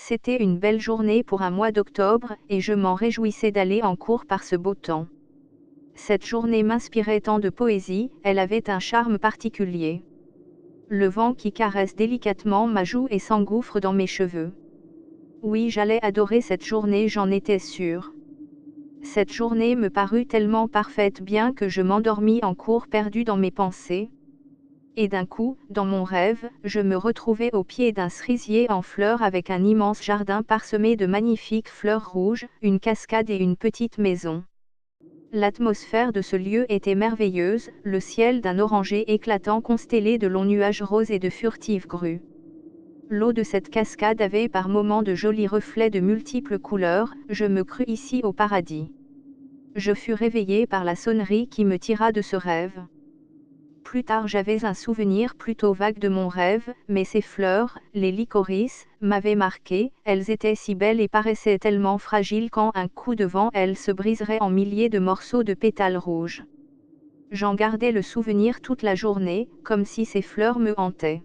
C'était une belle journée pour un mois d'octobre, et je m'en réjouissais d'aller en cours par ce beau temps. Cette journée m'inspirait tant de poésie, elle avait un charme particulier. Le vent qui caresse délicatement ma joue et s'engouffre dans mes cheveux. Oui, j'allais adorer cette journée, j'en étais sûre. Cette journée me parut tellement parfaite bien que je m'endormis en cours perdu dans mes pensées. Et d'un coup, dans mon rêve, je me retrouvais au pied d'un cerisier en fleurs avec un immense jardin parsemé de magnifiques fleurs rouges, une cascade et une petite maison. L'atmosphère de ce lieu était merveilleuse, le ciel d'un orangé éclatant constellé de longs nuages roses et de furtives grues. L'eau de cette cascade avait par moments de jolis reflets de multiples couleurs, je me crus ici au paradis. Je fus réveillée par la sonnerie qui me tira de ce rêve. Plus tard j'avais un souvenir plutôt vague de mon rêve, mais ces fleurs, les licorices, m'avaient marqué, elles étaient si belles et paraissaient tellement fragiles qu'en un coup de vent elles se briseraient en milliers de morceaux de pétales rouges. J'en gardais le souvenir toute la journée, comme si ces fleurs me hantaient.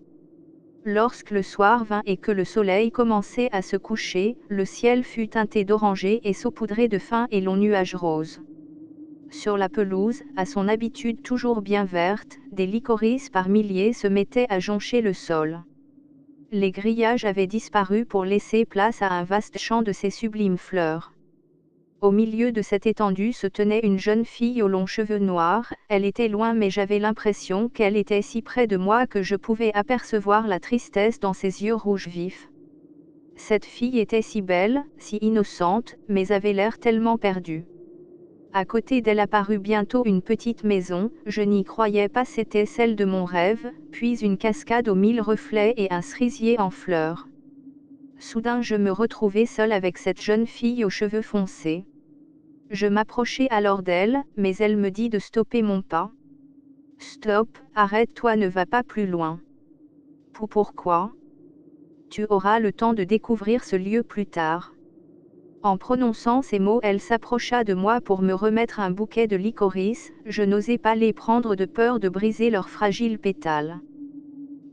Lorsque le soir vint et que le soleil commençait à se coucher, le ciel fut teinté d'orangé et saupoudré de fins et longs nuages roses. Sur la pelouse, à son habitude toujours bien verte, des licorices par milliers se mettaient à joncher le sol. Les grillages avaient disparu pour laisser place à un vaste champ de ces sublimes fleurs. Au milieu de cette étendue se tenait une jeune fille aux longs cheveux noirs, elle était loin mais j'avais l'impression qu'elle était si près de moi que je pouvais apercevoir la tristesse dans ses yeux rouges vifs. Cette fille était si belle, si innocente, mais avait l'air tellement perdue. À côté d'elle apparut bientôt une petite maison, je n'y croyais pas, c'était celle de mon rêve, puis une cascade aux mille reflets et un cerisier en fleurs. Soudain je me retrouvai seule avec cette jeune fille aux cheveux foncés. Je m'approchai alors d'elle, mais elle me dit de stopper mon pas. Stop, arrête-toi, ne va pas plus loin. Pourquoi? Tu auras le temps de découvrir ce lieu plus tard. En prononçant ces mots, elle s'approcha de moi pour me remettre un bouquet de licorices, je n'osais pas les prendre de peur de briser leurs fragiles pétales.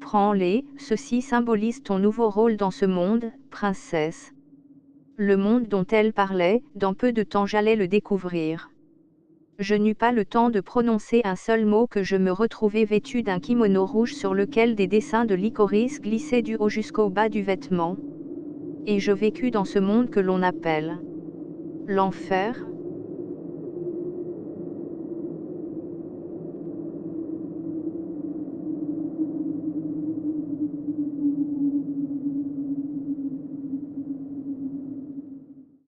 Prends-les, ceci symbolise ton nouveau rôle dans ce monde, princesse. Le monde dont elle parlait, dans peu de temps j'allais le découvrir. Je n'eus pas le temps de prononcer un seul mot que je me retrouvai vêtue d'un kimono rouge sur lequel des dessins de licorice glissaient du haut jusqu'au bas du vêtement. Et je vécus dans ce monde que l'on appelle l'enfer.